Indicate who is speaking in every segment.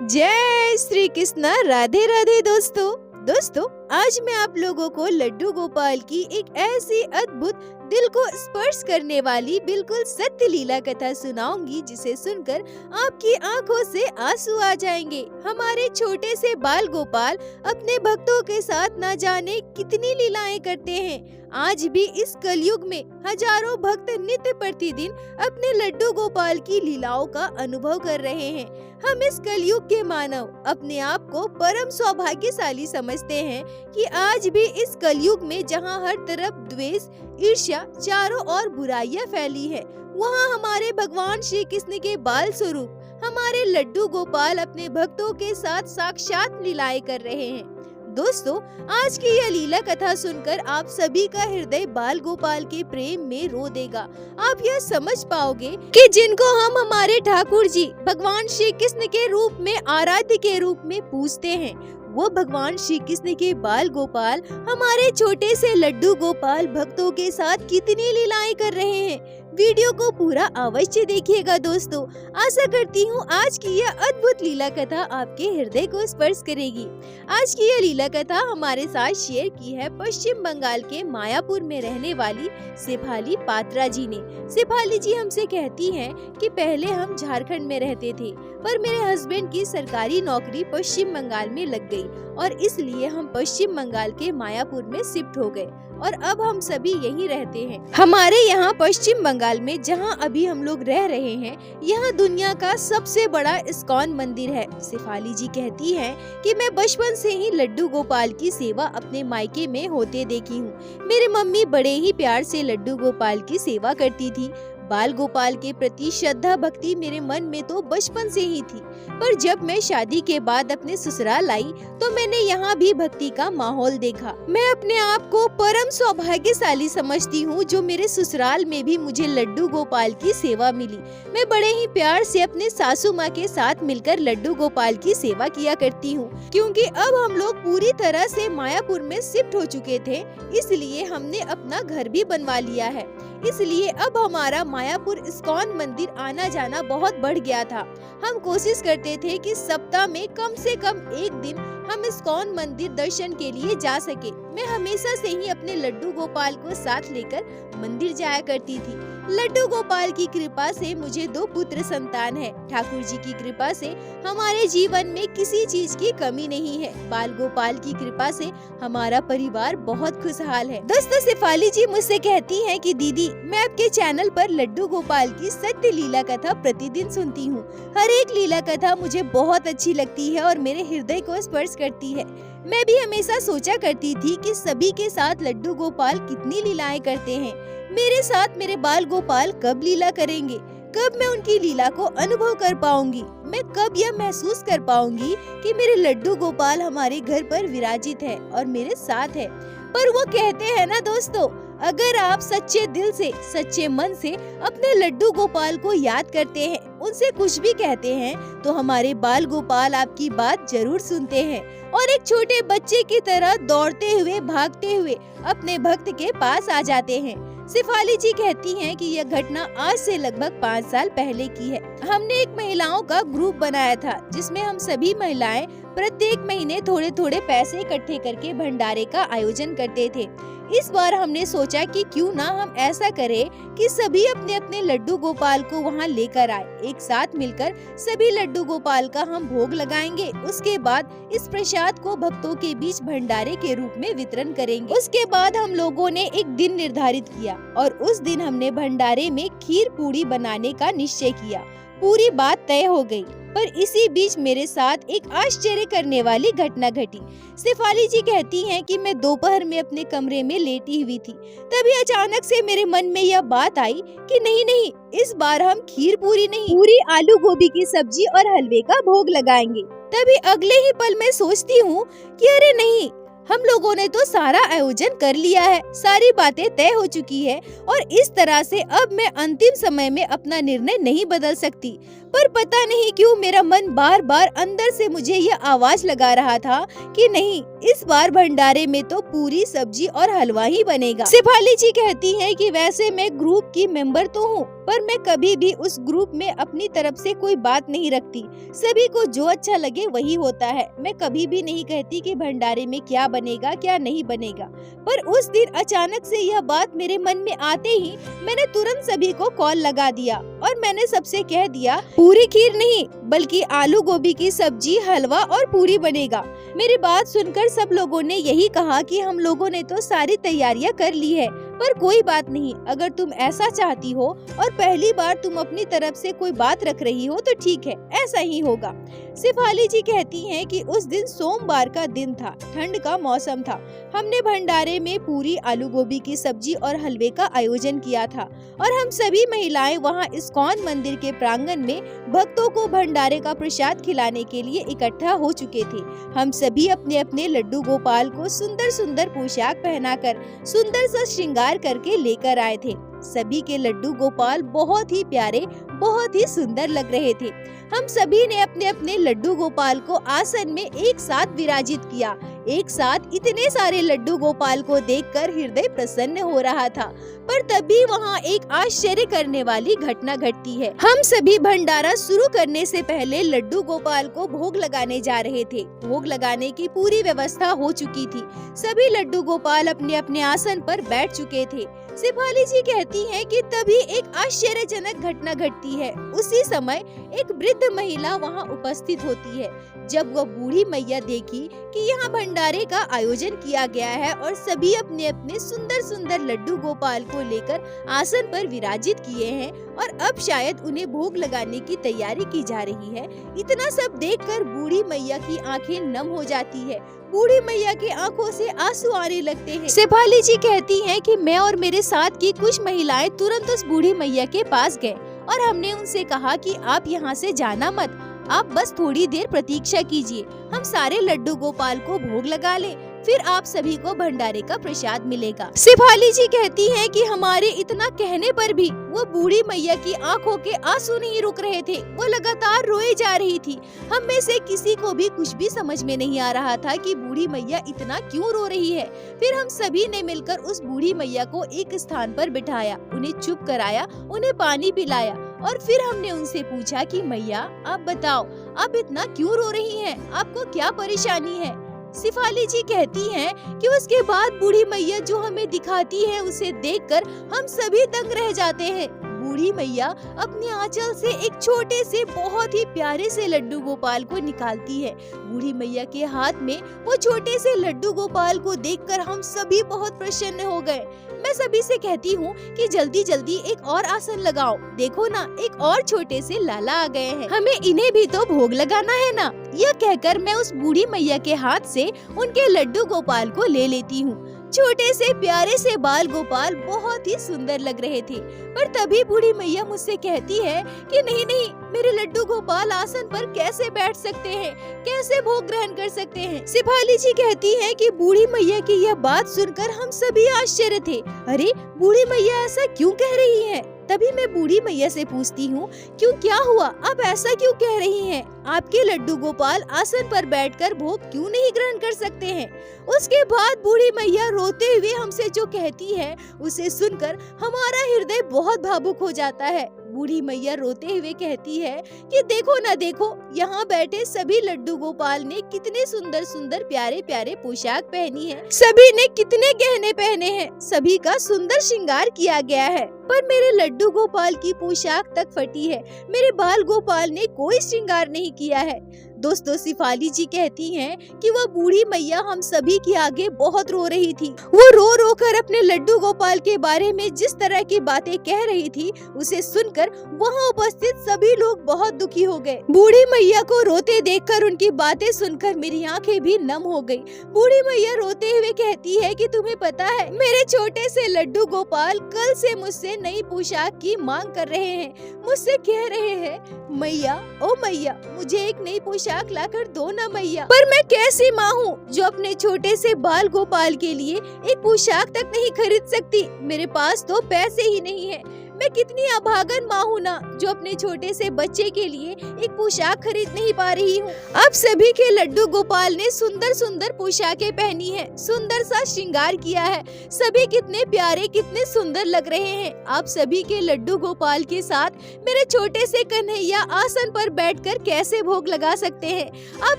Speaker 1: जय श्री कृष्ण। राधे राधे दोस्तों आज मैं आप लोगों को लड्डू गोपाल की एक ऐसी अद्भुत दिल को स्पर्श करने वाली बिल्कुल सत्य लीला कथा सुनाऊंगी जिसे सुनकर आपकी आंखों से आंसू आ जाएंगे। हमारे छोटे से बाल गोपाल अपने भक्तों के साथ न जाने कितनी लीलाएं करते हैं। आज भी इस कलयुग में हजारों भक्त नित्य प्रतिदिन अपने लड्डू गोपाल की लीलाओं का अनुभव कर रहे हैं। हम इस कलयुग के मानव अपने आप को परम सौभाग्यशाली समझते हैं कि आज भी इस कलयुग में जहां हर तरफ द्वेष, ईर्ष्या, चारों ओर बुराइयां फैली है, वहां हमारे भगवान श्री कृष्ण के बाल स्वरूप हमारे लड्डू गोपाल अपने भक्तों के साथ साक्षात लीलाएं कर रहे हैं। दोस्तों, आज की यह लीला कथा सुनकर आप सभी का हृदय बाल गोपाल के प्रेम में रो देगा। आप यह समझ पाओगे कि जिनको हम हमारे ठाकुर जी भगवान श्री कृष्ण के रूप में, आराध्य के रूप में पूजते हैं, वो भगवान श्री कृष्ण के बाल गोपाल हमारे छोटे से लड्डू गोपाल भक्तों के साथ कितनी लीलाएं कर रहे हैं। वीडियो को पूरा अवश्य देखिएगा दोस्तों। आशा करती हूँ आज की यह अद्भुत लीला कथा आपके हृदय को स्पर्श करेगी। आज की यह लीला कथा हमारे साथ शेयर की है पश्चिम बंगाल के मायापुर में रहने वाली शेफाली पात्रा जी ने। शेफाली जी हमसे कहती हैं कि पहले हम झारखंड में रहते थे, पर मेरे हस्बैंड की सरकारी नौकरी पश्चिम बंगाल में लग गई और इसलिए हम पश्चिम बंगाल के मायापुर में शिफ्ट हो गए और अब हम सभी यहीं रहते हैं। हमारे यहाँ पश्चिम बंगाल में जहाँ अभी हम लोग रह रहे हैं, यहाँ दुनिया का सबसे बड़ा इस्कॉन मंदिर है। शेफाली जी कहती हैं कि मैं बचपन से ही लड्डू गोपाल की सेवा अपने मायके में होते देखी हूँ। मेरी मम्मी बड़े ही प्यार से लड्डू गोपाल की सेवा करती थी। बाल गोपाल के प्रति श्रद्धा भक्ति मेरे मन में तो बचपन से ही थी, पर जब मैं शादी के बाद अपने ससुराल आई तो मैंने यहाँ भी भक्ति का माहौल देखा। मैं अपने आप को परम सौभाग्यशाली समझती हूँ जो मेरे ससुराल में भी मुझे लड्डू गोपाल की सेवा मिली। मैं बड़े ही प्यार से अपने सासू माँ के साथ मिलकर लड्डू गोपाल की सेवा किया करती हूँ। क्योंकि अब हम लोग पूरी तरह से मायापुर में शिफ्ट हो चुके थे, इसलिए हमने अपना घर भी बनवा लिया है। इसलिए अब हमारा मायापुर इस्कॉन मंदिर आना जाना बहुत बढ़ गया था। हम कोशिश करते थे कि सप्ताह में कम से कम एक दिन हम इस्कॉन मंदिर दर्शन के लिए जा सके। मैं हमेशा से ही अपने लड्डू गोपाल को साथ लेकर मंदिर जाया करती थी। लड्डू गोपाल की कृपा से मुझे 2 पुत्र संतान है। ठाकुर जी की कृपा से हमारे जीवन में किसी चीज की कमी नहीं है। बाल गोपाल की कृपा से हमारा परिवार बहुत खुशहाल है। दोस्तों, शेफाली जी मुझसे कहती हैं कि दीदी, मैं आपके चैनल पर लड्डू गोपाल की सत्य लीला कथा प्रतिदिन सुनती हूँ। हर एक लीला कथा मुझे बहुत अच्छी लगती है और मेरे हृदय को स्पर्श करती है। मैं भी हमेशा सोचा करती थी कि सभी के साथ लड्डू गोपाल कितनी लीलाएं करते हैं। मेरे साथ मेरे बाल गोपाल कब लीला करेंगे? कब मैं उनकी लीला को अनुभव कर पाऊंगी? मैं कब यह महसूस कर पाऊंगी कि मेरे लड्डू गोपाल हमारे घर पर विराजित है और मेरे साथ है? पर वो कहते हैं ना दोस्तों, अगर आप सच्चे दिल से, सच्चे मन से अपने लड्डू गोपाल को याद करते हैं, उनसे कुछ भी कहते हैं, तो हमारे बाल गोपाल आपकी बात जरूर सुनते हैं और एक छोटे बच्चे की तरह दौड़ते हुए, भागते हुए अपने भक्त के पास आ जाते हैं। शेफाली जी कहती हैं कि यह घटना आज से लगभग 5 साल पहले की है। हमने एक महिलाओं का ग्रुप बनाया था जिसमें हम सभी महिलाएं प्रत्येक महीने थोड़े थोड़े पैसे इकट्ठे करके भंडारे का आयोजन करते थे। इस बार हमने सोचा कि क्यों ना हम ऐसा करें कि सभी अपने अपने लड्डू गोपाल को वहां लेकर आए। एक साथ मिलकर सभी लड्डू गोपाल का हम भोग लगाएंगे। उसके बाद इस प्रसाद को भक्तों के बीच भंडारे के रूप में वितरण करेंगे। उसके बाद हम लोगों ने एक दिन निर्धारित किया और उस दिन हमने भंडारे में खीर पूरी बनाने का निश्चय किया। पूरी बात तय हो गई, पर इसी बीच मेरे साथ एक आश्चर्य करने वाली घटना घटी। शेफाली जी कहती हैं कि मैं दोपहर में अपने कमरे में लेटी हुई थी। तभी अचानक से मेरे मन में यह बात आई कि नहीं, इस बार हम खीर पूरी नहीं, पूरी आलू गोभी की सब्जी और हलवे का भोग लगाएंगे। तभी अगले ही पल मैं सोचती हूँ कि अरे नहीं, हम लोगों ने तो सारा आयोजन कर लिया है, सारी बातें तय हो चुकी है और इस तरह से अब मैं अंतिम समय में अपना निर्णय नहीं बदल सकती। पर पता नहीं क्यों मेरा मन बार बार अंदर से मुझे ये आवाज लगा रहा था कि नहीं, इस बार भंडारे में तो पूरी सब्जी और हलवा ही बनेगा। शेफाली जी कहती हैं कि वैसे मैं ग्रुप की मेंबर तो हूँ, पर मैं कभी भी उस ग्रुप में अपनी तरफ से कोई बात नहीं रखती। सभी को जो अच्छा लगे वही होता है। मैं कभी भी नहीं कहती कि भंडारे में क्या बनेगा क्या नहीं बनेगा। पर उस दिन अचानक से यह बात मेरे मन में आते ही मैंने तुरंत सभी को कॉल लगा दिया और मैंने सबसे कह दिया पूरी खीर नहीं बल्कि आलू गोभी की सब्जी, हलवा और पूरी बनेगा। मेरी बात सुनकर सब लोगों ने यही कहा कि हम लोगों ने तो सारी तैयारियां कर ली है, पर कोई बात नहीं, अगर तुम ऐसा चाहती हो और पहली बार तुम अपनी तरफ से कोई बात रख रही हो तो ठीक है, ऐसा ही होगा। शेफाली जी कहती हैं कि उस दिन सोमवार का दिन था, ठंड का मौसम था। हमने भंडारे में पूरी, आलू गोभी की सब्जी और हलवे का आयोजन किया था और हम सभी महिलाएं वहां इस्कॉन मंदिर के प्रांगण में भक्तों को भंडारे का प्रसाद खिलाने के लिए इकट्ठा हो चुके थे। हम सभी अपने अपने लड्डू गोपाल को सुंदर सुंदर पोशाक पहनाकर सुंदर सा श्रृंगार करके लेकर आए थे। सभी के लड्डू गोपाल बहुत ही प्यारे, बहुत ही सुंदर लग रहे थे। हम सभी ने अपने अपने लड्डू गोपाल को आसन में एक साथ विराजित किया। एक साथ इतने सारे लड्डू गोपाल को देखकर हृदय प्रसन्न हो रहा था। पर तभी वहाँ एक आश्चर्य करने वाली घटना घटती है। हम सभी भंडारा शुरू करने से पहले लड्डू गोपाल को भोग लगाने जा रहे थे। भोग लगाने की पूरी व्यवस्था हो चुकी थी। सभी लड्डू गोपाल अपने अपने आसन पर बैठ चुके थे। शेफाली जी कहती हैं कि तभी एक आश्चर्यजनक घटना घटती है। उसी समय एक वृद्ध महिला वहां उपस्थित होती है। जब वह बूढ़ी मैया देखी कि यहाँ भंडारे का आयोजन किया गया है और सभी अपने अपने सुंदर सुंदर लड्डू गोपाल को लेकर आसन पर विराजित किए हैं और अब शायद उन्हें भोग लगाने की तैयारी की जा रही है, इतना सब देखकर बूढ़ी मैया की आंखें नम हो जाती है। बूढ़ी मैया की आंखों से आंसू आने लगते हैं। शेफाली जी कहती हैं कि मैं और मेरे साथ की कुछ महिलाएं तुरंत उस बूढ़ी मैया के पास गए और हमने उनसे कहा कि आप यहाँ से जाना मत, आप बस थोड़ी देर प्रतीक्षा कीजिए, हम सारे लड्डू गोपाल को भोग लगा लें, फिर आप सभी को भंडारे का प्रसाद मिलेगा। शेफाली जी कहती हैं कि हमारे इतना कहने पर भी वो बूढ़ी मैया की आंखों के आंसू नहीं रुक रहे थे, वो लगातार रोए जा रही थी। हम में से किसी को भी कुछ भी समझ में नहीं आ रहा था कि बूढ़ी मैया इतना क्यों रो रही है। फिर हम सभी ने मिलकर उस बूढ़ी मैया को एक स्थान पर बिठाया, उन्हें चुप कराया, उन्हें पानी पिलाया और फिर हमने उनसे पूछा कि मैया आप बताओ, आप इतना क्यों रो रही हैं? आपको क्या परेशानी है? शेफाली जी कहती हैं कि उसके बाद बूढ़ी मैया जो हमें दिखाती है उसे देखकर हम सभी दंग रह जाते हैं। बूढ़ी मैया अपने आंचल से एक छोटे से बहुत ही प्यारे से लड्डू गोपाल को निकालती है। बूढ़ी मैया के हाथ में वो छोटे से लड्डू गोपाल को देखकर हम सभी बहुत प्रसन्न हो गए। मैं सभी से कहती हूँ कि जल्दी जल्दी एक और आसन लगाओ, देखो ना एक और छोटे से लाला आ गए हैं, हमें इन्हें भी तो भोग लगाना है ना। यह कहकर मैं उस बूढ़ी मैया के हाथ से उनके लड्डू गोपाल को ले लेती हूँ। छोटे से प्यारे से बाल गोपाल बहुत ही सुंदर लग रहे थे। पर तभी बूढ़ी मैया मुझसे कहती है कि नहीं नहीं, मेरे लड्डू गोपाल आसन पर कैसे बैठ सकते हैं, कैसे भोग ग्रहण कर सकते हैं। शेफाली जी कहती हैं कि बूढ़ी मैया की यह बात सुनकर हम सभी आश्चर्य थे। अरे बूढ़ी मैया ऐसा क्यों कह रही है? तभी मैं बूढ़ी मैया से पूछती हूँ, क्यों, क्या हुआ, आप ऐसा क्यों कह रही हैं? आपके लड्डू गोपाल आसन पर बैठकर भोग क्यों नहीं ग्रहण कर सकते हैं? उसके बाद बूढ़ी मैया रोते हुए हमसे जो कहती है उसे सुनकर हमारा हृदय बहुत भावुक हो जाता है। बूढ़ी मैया रोते हुए कहती है कि देखो ना देखो, यहाँ बैठे सभी लड्डू गोपाल ने कितने सुंदर सुंदर प्यारे प्यारे पोशाक पहनी है, सभी ने कितने गहने पहने हैं, सभी का सुंदर श्रृंगार किया गया है, पर मेरे लड्डू गोपाल की पोशाक तक फटी है, मेरे बाल गोपाल ने कोई श्रृंगार नहीं किया है। दोस्तों शेफाली जी कहती हैं कि वह बूढ़ी मैया हम सभी के आगे बहुत रो रही थी। वो रो रो कर अपने लड्डू गोपाल के बारे में जिस तरह की बातें कह रही थी उसे सुनकर वहाँ उपस्थित सभी लोग बहुत दुखी हो गए। बूढ़ी मैया को रोते देखकर, उनकी बातें सुनकर मेरी आंखें भी नम हो गई। बूढ़ी मैया रोते हुए कहती है कि तुम्हें पता है, मेरे छोटे से लड्डू गोपाल कल से मुझसे नई पोशाक की मांग कर रहे हैं, मुझसे कह रहे हैं मैया, ओ मैया, मुझे एक नई पोशाक लाकर दो ना मैया। पर मैं कैसी माँ हूँ जो अपने छोटे से बाल गोपाल के लिए एक पोशाक तक नहीं खरीद सकती, मेरे पास तो पैसे ही नहीं है। मैं कितनी अभागन माँ हूँ ना, जो अपने छोटे से बच्चे के लिए एक पोशाक खरीद नहीं पा रही हूँ। आप सभी के लड्डू गोपाल ने सुंदर सुंदर पोशाकें पहनी है, सुंदर सा श्रृंगार किया है। सभी कितने प्यारे, कितने सुंदर लग रहे हैं। आप सभी के लड्डू गोपाल के साथ मेरे छोटे से कन्हैया आसन पर बैठकर कैसे भोग लगा सकते हैं, आप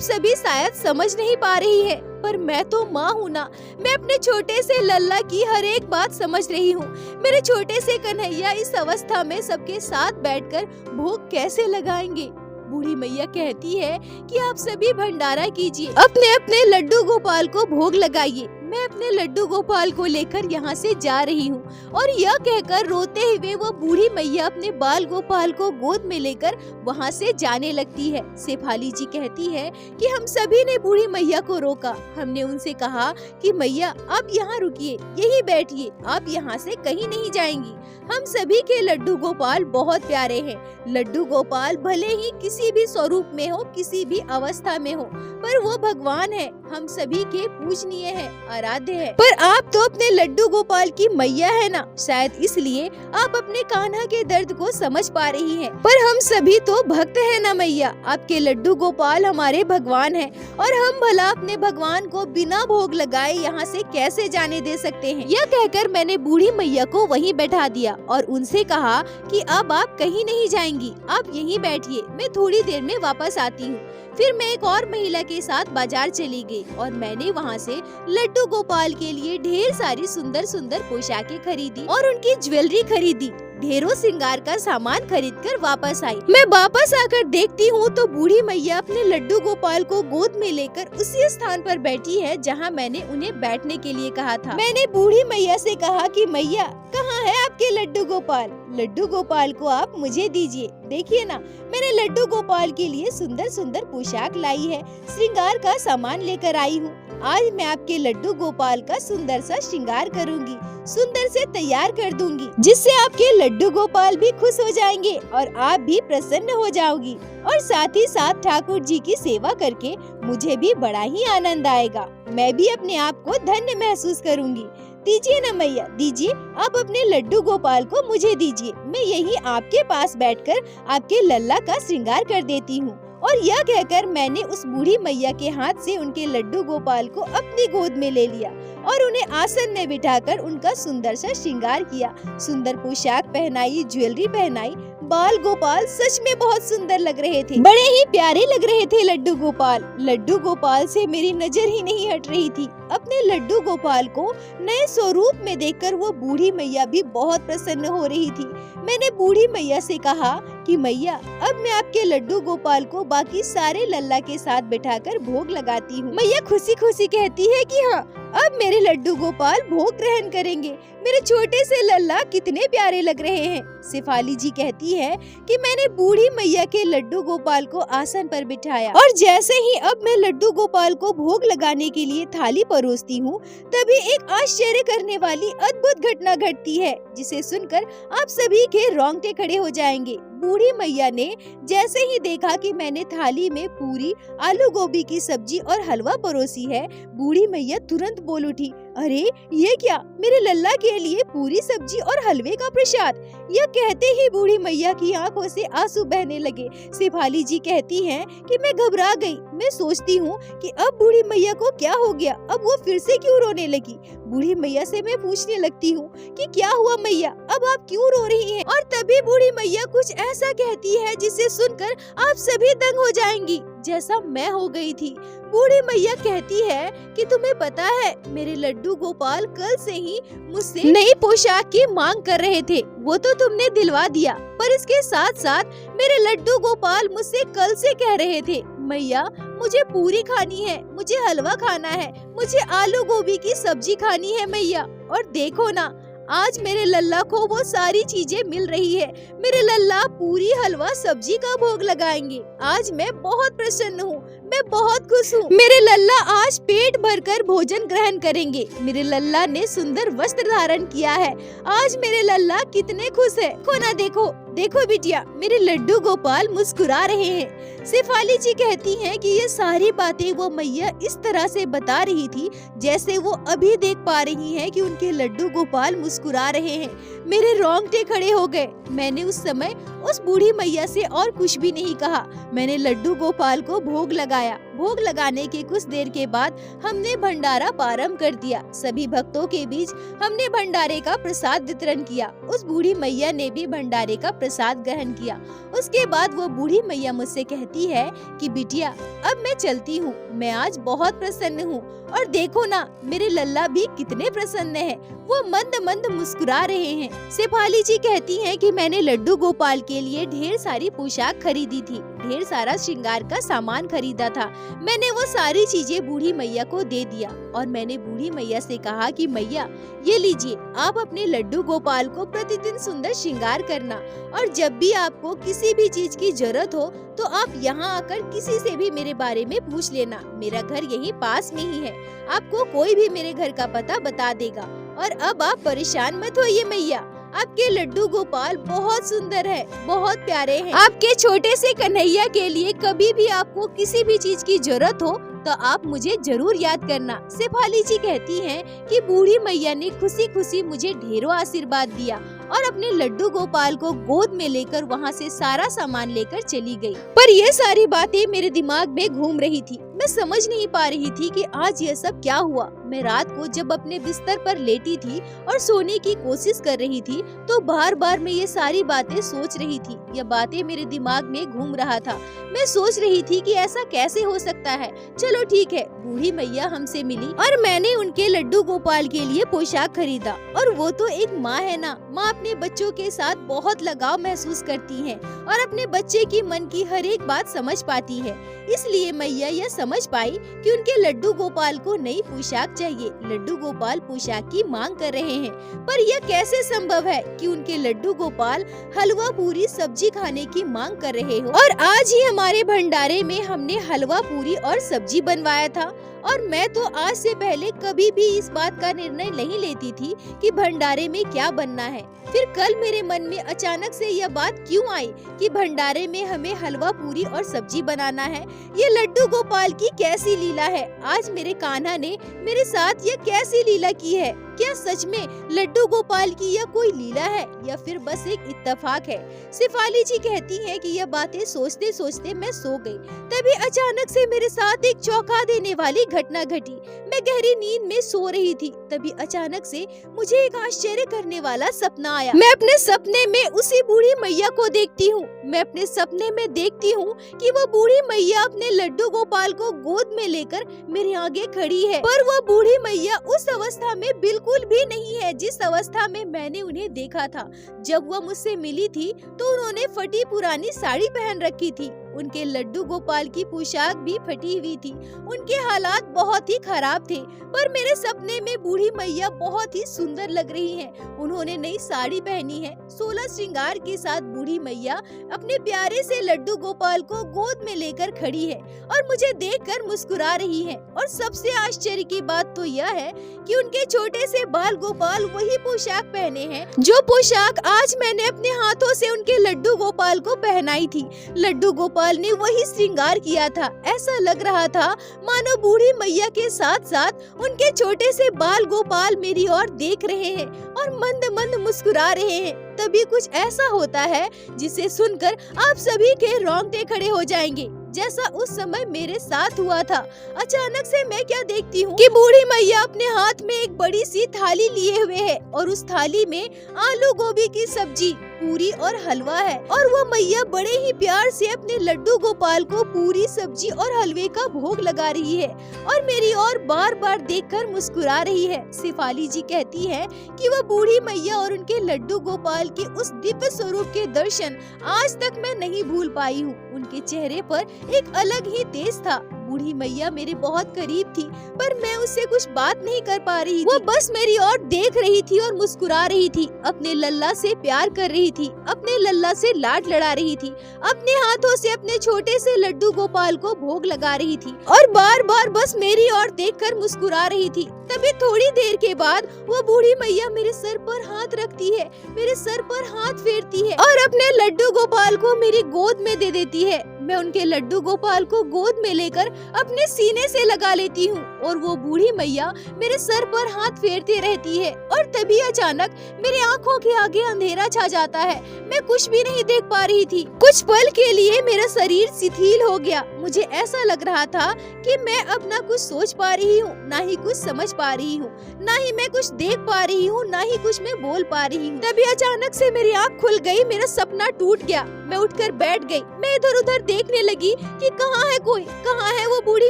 Speaker 1: सभी शायद समझ नहीं पा रही है। पर मैं तो माँ हूँ ना, मैं अपने छोटे से लल्ला की हर एक बात समझ रही हूँ। मेरे छोटे से कन्हैया इस अवस्था में सबके साथ बैठकर भोग कैसे लगाएंगे। बूढ़ी मैया कहती है कि आप सभी भंडारा कीजिए, अपने अपने लड्डू गोपाल को भोग लगाइए। मैं अपने लड्डू गोपाल को लेकर यहाँ से जा रही हूँ। और यह कहकर रोते हुए वो बूढ़ी मैया अपने बाल गोपाल को गोद में लेकर वहाँ से जाने लगती है। शेफाली जी कहती है कि हम सभी ने बूढ़ी मैया को रोका। हमने उनसे कहा कि मैया आप यहाँ रुकिए, यही बैठिए, आप यहाँ से कहीं नहीं जाएंगी। हम सभी के लड्डू गोपाल बहुत प्यारे हैं। लड्डू गोपाल भले ही किसी भी स्वरूप में हो, किसी भी अवस्था में हो, पर वो भगवान है, हम सभी के पूजनीय है, आराध्य है। पर आप तो अपने लड्डू गोपाल की मैया है ना, शायद इसलिए आप अपने कान्हा के दर्द को समझ पा रही हैं। पर हम सभी तो भक्त है ना मैया, आपके लड्डू गोपाल हमारे भगवान है, और हम भला अपने भगवान को बिना भोग लगाए यहाँ से कैसे जाने दे सकते हैं। यह कहकर मैंने बूढ़ी मैया को वहीं बैठा दिया और उनसे कहा कि अब आप कहीं नहीं जाएंगी, आप यहीं बैठिए, मैं थोड़ी देर में वापस आती हूँ। फिर मैं एक और महिला के साथ बाजार चली गई और मैंने वहाँ से लड्डू गोपाल के लिए ढेर सारी सुंदर सुंदर पोशाकें खरीदी और उनकी ज्वेलरी खरीदी। ढेरों श्रृंगार का सामान खरीद कर वापस आई। मैं वापस आकर देखती हूँ तो बूढ़ी मैया अपने लड्डू गोपाल को गोद में लेकर उसी स्थान पर बैठी है जहाँ मैंने उन्हें बैठने के लिए कहा था। मैंने बूढ़ी मैया से कहा कि मैया कहाँ है आपके लड्डू गोपाल? लड्डू गोपाल को आप मुझे दीजिए। देखिए ना, मैंने लड्डू गोपाल के लिए सुंदर सुंदर पोशाक लाई है, श्रृंगार का सामान लेकर आई हूँ। आज मैं आपके लड्डू गोपाल का सुंदर सा श्रृंगार करूंगी, सुंदर से तैयार कर दूंगी, जिससे आपके लड्डू गोपाल भी खुश हो जाएंगे और आप भी प्रसन्न हो जाओगी। और साथ ही साथ ठाकुर जी की सेवा करके मुझे भी बड़ा ही आनंद आएगा। मैं भी अपने आप को धन्य महसूस करूंगी। दीजिए ना मैया, दीजिए, आप अपने लड्डू गोपाल को मुझे दीजिए। मैं यहीं आपके पास बैठकर आपके लल्ला का श्रृंगार कर देती हूँ। और यह कहकर मैंने उस बूढ़ी मैया के हाथ से उनके लड्डू गोपाल को अपनी गोद में ले लिया और उन्हें आसन में बिठाकर उनका सुंदर सा श्रृंगार किया। सुंदर पोशाक पहनाई, ज्वेलरी पहनाई। बाल गोपाल सच में बहुत सुंदर लग रहे थे, बड़े ही प्यारे लग रहे थे लड्डू गोपाल। लड्डू गोपाल से मेरी नजर ही नहीं हट रही थी। अपने लड्डू गोपाल को नए स्वरूप में देखकर वो बूढ़ी मैया भी बहुत प्रसन्न हो रही थी। मैंने बूढ़ी मैया से कहा कि मैया अब मैं आपके लड्डू गोपाल को बाकी सारे लल्ला के साथ बिठाकर भोग लगाती हूँ। मैया खुशी खुशी कहती है कि हाँ, अब मेरे लड्डू गोपाल भोग ग्रहण करेंगे। मेरे छोटे से लल्ला कितने प्यारे लग रहे हैं। शेफाली जी कहती है कि मैंने बूढ़ी मैया के लड्डू गोपाल को आसन पर बिठाया और जैसे ही अब मैं लड्डू गोपाल को भोग लगाने के लिए थाली परोसती हूँ, तभी एक आश्चर्य करने वाली अद्भुत घटना घटती है, जिसे सुनकर आप सभी के रोंगटे खड़े हो जाएंगे। बूढ़ी मैया ने जैसे ही देखा कि मैंने थाली में पूरी, आलू गोभी की सब्जी और हलवा परोसी है, बूढ़ी मैया तुरंत बोल उठी, अरे ये क्या, मेरे लल्ला के लिए पूरी सब्जी और हलवे का प्रसाद। यह कहते ही बूढ़ी मैया की आंखों से आंसू बहने लगे। शेफाली जी कहती हैं कि मैं घबरा गई। मैं सोचती हूँ कि अब बूढ़ी मैया को क्या हो गया, अब वो फिर से क्यों रोने लगी। बूढ़ी मैया से मैं पूछने लगती हूँ कि क्या हुआ मैया, अब आप क्यों रो रही हैं? और तभी बूढ़ी मैया कुछ ऐसा कहती है जिसे सुनकर आप सभी दंग हो जाएंगी, जैसा मैं हो गई थी। बूढ़ी मैया कहती है कि तुम्हें पता है, मेरे लड्डू गोपाल कल से ही मुझसे नई पोशाक की मांग कर रहे थे, वो तो तुमने दिलवा दिया, पर इसके साथ साथ मेरे लड्डू गोपाल मुझसे कल से कह रहे थे, मैया मुझे पूरी खानी है, मुझे हलवा खाना है, मुझे आलू गोभी की सब्जी खानी है मैया। और देखो ना, आज मेरे लल्ला को वो सारी चीजें मिल रही है। मेरे लल्ला पूरी, हलवा, सब्जी का भोग लगाएंगे। आज मैं बहुत प्रसन्न हूँ, मैं बहुत खुश हूँ। मेरे लल्ला आज पेट भरकर भोजन ग्रहण करेंगे। मेरे लल्ला ने सुंदर वस्त्र धारण किया है। आज मेरे लल्ला कितने खुश है। को ना देखो, देखो बिटिया, मेरे लड्डू गोपाल मुस्कुरा रहे हैं। शेफाली जी कहती हैं कि ये सारी बातें वो मैया इस तरह से बता रही थी जैसे वो अभी देख पा रही हैं कि उनके लड्डू गोपाल मुस्कुरा रहे हैं। मेरे रोंगटे खड़े हो गए। मैंने उस समय उस बूढ़ी मैया से और कुछ भी नहीं कहा। मैंने लड्डू गोपाल को भोग लगाया। भोग लगाने के कुछ देर के बाद हमने भंडारा प्रारंभ कर दिया। सभी भक्तों के बीच हमने भंडारे का प्रसाद वितरण किया। उस बूढ़ी मैया ने भी भंडारे का प्रसाद ग्रहण किया। उसके बाद वो बूढ़ी मैया मुझसे कहती है कि बिटिया, अब मैं चलती हूँ। मैं आज बहुत प्रसन्न हूँ और देखो ना, मेरे लल्ला भी कितने प्रसन्न हैं। वो मंद मंद मुस्कुरा रहे हैं। शेफाली जी कहती हैं कि मैंने लड्डू गोपाल के लिए ढेर सारी पोशाक खरीदी थी, ढेर सारा श्रृंगार का सामान खरीदा था। मैंने वो सारी चीजें बूढ़ी मैया को दे दिया और मैंने बूढ़ी मैया से कहा कि मैया, ये लीजिए, आप अपने लड्डू गोपाल को प्रतिदिन सुंदर श्रृंगार करना और जब भी आपको किसी भी चीज की जरूरत हो तो आप यहाँ आकर किसी से भी मेरे बारे में पूछ लेना। मेरा घर यहीं पास में ही है। आपको कोई भी मेरे घर का पता बता देगा। और अब आप परेशान मत होइए मैया, आपके लड्डू गोपाल बहुत सुंदर है, बहुत प्यारे हैं। आपके छोटे से कन्हैया के लिए कभी भी आपको किसी भी चीज की जरूरत हो तो आप मुझे जरूर याद करना। शेफाली जी कहती हैं कि बूढ़ी मैया ने खुशी खुशी मुझे ढेरों आशीर्वाद दिया और अपने लड्डू गोपाल को गोद में लेकर वहाँ से सारा सामान लेकर चली गई। पर ये सारी बातें मेरे दिमाग में घूम रही थी। मैं समझ नहीं पा रही थी कि आज ये सब क्या हुआ। मैं रात को जब अपने बिस्तर पर लेटी थी और सोने की कोशिश कर रही थी तो बार बार मैं ये सारी बातें सोच रही थी। ये बातें मेरे दिमाग में घूम रहा था। मैं सोच रही थी कि ऐसा कैसे हो सकता है। चलो ठीक है, बूढ़ी मैया हमसे मिली और मैंने उनके लड्डू गोपाल के लिए पोशाक खरीदा। और वो तो एक माँ है ना, माँ अपने बच्चों के साथ बहुत लगाव महसूस करती है और अपने बच्चे की मन की हर एक बात समझ पाती है। इसलिए मैया यह समझ पाई कि उनके लड्डू गोपाल को नई पोशाक चाहिए। लड्डू गोपाल पोशाक की मांग कर रहे हैं, पर यह कैसे संभव है कि उनके लड्डू गोपाल हलवा पूरी सब्जी खाने की मांग कर रहे हो। और आज ही हमारे भंडारे में हमने हलवा पूरी और सब्जी बनवाया था और मैं तो आज से पहले कभी भी इस बात का निर्णय नहीं लेती थी कि भंडारे में क्या बनना है। फिर कल मेरे मन में अचानक से यह बात क्यों आई कि भंडारे में हमें हलवा पूरी और सब्जी बनाना है। ये लड्डू गोपाल की कैसी लीला है। आज मेरे कान्हा ने मेरे साथ यह कैसी लीला की है। क्या सच में लड्डू गोपाल की यह कोई लीला है या फिर बस एक इत्तेफाक है। शेफाली जी कहती हैं कि यह बातें सोचते सोचते मैं सो गई। तभी अचानक से मेरे साथ एक चौंका देने वाली घटना घटी। मैं गहरी नींद में सो रही थी। तभी अचानक से मुझे एक आश्चर्य करने वाला सपना आया। मैं अपने सपने में उसी बूढ़ी मैया को देखती हूँ। मैं अपने सपने में देखती हूँ कि वो बूढ़ी मैया अपने लड्डू गोपाल को गोद में लेकर मेरे आगे खड़ी है। पर वो बूढ़ी मैया उस अवस्था में बिल्कुल भी नहीं है जिस अवस्था में मैंने उन्हें देखा था। जब वो मुझसे मिली थी तो उन्होंने फटी पुरानी साड़ी पहन रखी थी। उनके लड्डू गोपाल की पोशाक भी फटी हुई थी। उनके हालात बहुत ही खराब थे। पर मेरे सपने में बूढ़ी मैया बहुत ही सुंदर लग रही हैं। उन्होंने नई साड़ी पहनी है। 16 श्रृंगार के साथ बूढ़ी मैया अपने प्यारे से लड्डू गोपाल को गोद में लेकर खड़ी है और मुझे देखकर मुस्कुरा रही है। और सबसे आश्चर्य की बात तो यह है कि उनके छोटे से बाल गोपाल वही पोशाक पहने हैं जो पोशाक आज मैंने अपने हाथों से उनके लड्डू गोपाल को पहनाई थी। लड्डू गोपाल ने वही श्रृंगार किया था। ऐसा लग रहा था मानो बूढ़ी मैया के साथ साथ उनके छोटे से बाल गोपाल मेरी ओर देख रहे हैं और मंद मंद मुस्कुरा रहे हैं। तभी कुछ ऐसा होता है जिसे सुनकर आप सभी के रोंगटे खड़े हो जाएंगे, जैसा उस समय मेरे साथ हुआ था। अचानक से मैं क्या देखती हूँ कि बूढ़ी मैया अपने हाथ में एक बड़ी सी थाली लिए हुए है और उस थाली में आलू गोभी की सब्जी, पूरी और हलवा है। और वो मैया बड़े ही प्यार से अपने लड्डू गोपाल को पूरी, सब्जी और हलवे का भोग लगा रही है और मेरी ओर बार बार देखकर मुस्कुरा रही है। शेफाली जी कहती है कि वो बूढ़ी मैया और उनके लड्डू गोपाल के उस दिव्य स्वरूप के दर्शन आज तक मैं नहीं भूल पाई हूँ। उनके चेहरे पर एक अलग ही तेज था। बूढ़ी मैया मेरे बहुत करीब थी, पर मैं उससे कुछ बात नहीं कर पा रही थी। वो बस मेरी ओर देख रही थी और मुस्कुरा रही थी, अपने लल्ला से प्यार कर रही थी, अपने लल्ला से लाड लड़ा रही थी, अपने हाथों से अपने छोटे से लड्डू गोपाल को भोग लगा रही थी और बार बार बस मेरी ओर देखकर मुस्कुरा रही थी। तभी थोड़ी देर के बाद वो बूढ़ी मैया मेरे सर पर हाथ रखती है, मेरे सर पर हाथ फेरती है और अपने लड्डू गोपाल को मेरी गोद में दे देती है। मैं उनके लड्डू गोपाल को गोद में लेकर अपने सीने से लगा लेती हूँ और वो बूढ़ी मैया मेरे सर पर हाथ फेरती रहती है और तभी अचानक मेरी आंखों के आगे अंधेरा छा जाता है। मैं कुछ भी नहीं देख पा रही थी। कुछ पल के लिए मेरा शरीर शिथिल हो गया। मुझे ऐसा लग रहा था कि मैं अब ना कुछ सोच पा रही हूँ, ना ही कुछ समझ पा रही हूँ, ना ही मैं कुछ देख पा रही हूँ, ना ही कुछ मैं बोल पा रही हूँ। तभी अचानक से मेरी आँख खुल गई, मेरा सपना टूट गया। मैं उठकर बैठ गई। मैं इधर उधर देखने लगी कि कहाँ है कोई, कहाँ है वो बूढ़ी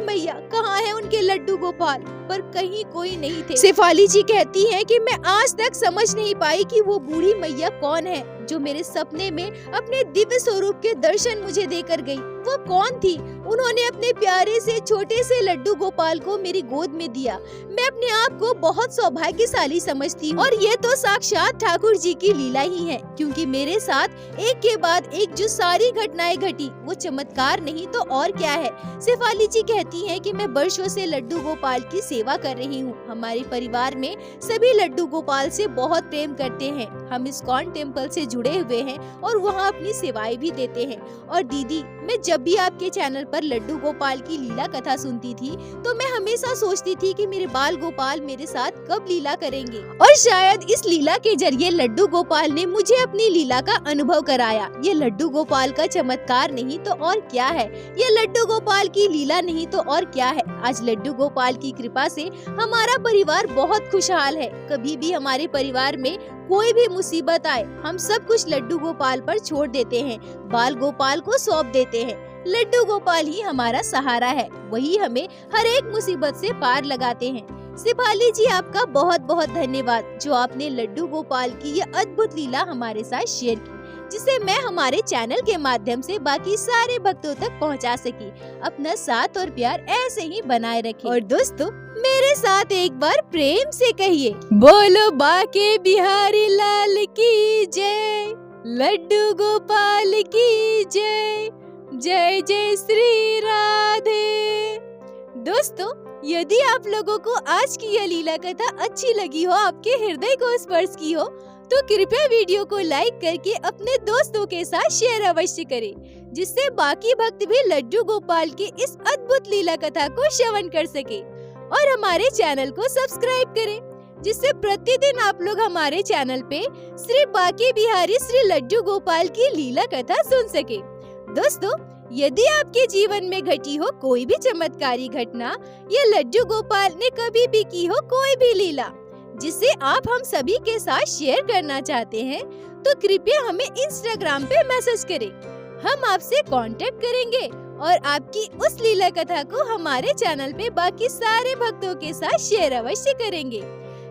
Speaker 1: मैया, कहाँ है उनके लड्डू गोपाल, पर कहीं कोई नहीं थे। शेफाली जी कहती हैं कि मैं आज तक समझ नहीं पाई कि वो बूढ़ी मैया कौन है जो मेरे सपने में अपने दिव्य स्वरूप के दर्शन मुझे देकर गई। वो कौन थी? उन्होंने अपने प्यारे से छोटे से लड्डू गोपाल को मेरी गोद में दिया। मैं अपने आप को बहुत सौभाग्यशाली समझती हूँ और ये तो साक्षात ठाकुर जी की लीला ही है, क्योंकि मेरे साथ एक के बाद एक जो सारी घटनाएं घटी वो चमत्कार नहीं तो और क्या है। शेफाली जी कहती हैं कि मैं वर्षों से लड्डू गोपाल की सेवा कर रही हूँ। हमारे परिवार में सभी लड्डू गोपाल से बहुत प्रेम करते हैं। हम इस्कॉन टेम्पल से जुड़े हुए हैं और वहाँ अपनी सेवाएं भी देते हैं। और दीदी, मैं जब भी आपके चैनल पर लड्डू गोपाल की लीला कथा सुनती थी तो मैं हमेशा सोचती थी कि मेरे बाल गोपाल मेरे साथ कब लीला करेंगे, और शायद इस लीला के जरिए लड्डू गोपाल ने मुझे अपनी लीला का अनुभव कराया। ये लड्डू गोपाल का चमत्कार नहीं तो और क्या है, ये लड्डू गोपाल की लीला नहीं तो और क्या है। आज लड्डू गोपाल की कृपा से हमारा परिवार बहुत खुशहाल है। कभी भी हमारे परिवार में कोई भी मुसीबत आए, हम सब कुछ लड्डू गोपाल पर छोड़ देते हैं, बाल गोपाल को सौंप देते हैं। लड्डू गोपाल ही हमारा सहारा है, वही हमें हर एक मुसीबत से पार लगाते हैं। शेफाली जी, आपका बहुत बहुत धन्यवाद जो आपने लड्डू गोपाल की ये अद्भुत लीला हमारे साथ शेयर की, जिसे मैं हमारे चैनल के माध्यम से बाकी सारे भक्तों तक पहुंचा सकी। अपना साथ और प्यार ऐसे ही बनाए रखें। और दोस्तों, मेरे साथ एक बार प्रेम से कहिए, बोलो बाके बिहारी लाल की जय, लड्डू गोपाल की जय, जय जय श्री राधे। दोस्तों, यदि आप लोगों को आज की यह लीला कथा अच्छी लगी हो, आपके हृदय को स्पर्श की हो, तो कृपया वीडियो को लाइक करके अपने दोस्तों के साथ शेयर अवश्य करें, जिससे बाकी भक्त भी लड्डू गोपाल की इस अद्भुत लीला कथा को श्रवण कर सके। और हमारे चैनल को सब्सक्राइब करें, जिससे प्रतिदिन आप लोग हमारे चैनल पे श्री बाके बिहारी श्री लड्डू गोपाल की लीला कथा सुन सके। दोस्तों, यदि आपके जीवन में घटी हो कोई भी चमत्कारी घटना या लड्डू गोपाल ने कभी भी की हो कोई भी लीला जिसे आप हम सभी के साथ शेयर करना चाहते हैं, तो कृपया हमें इंस्टाग्राम पे मैसेज करें। हम आपसे कांटेक्ट करेंगे और आपकी उस लीला कथा को हमारे चैनल पे बाकी सारे भक्तों के साथ शेयर अवश्य करेंगे।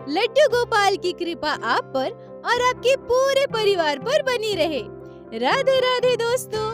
Speaker 1: लड्डू गोपाल की कृपा आप पर और आपके पूरे परिवार पर बनी रहे। राधे राधे दोस्तों।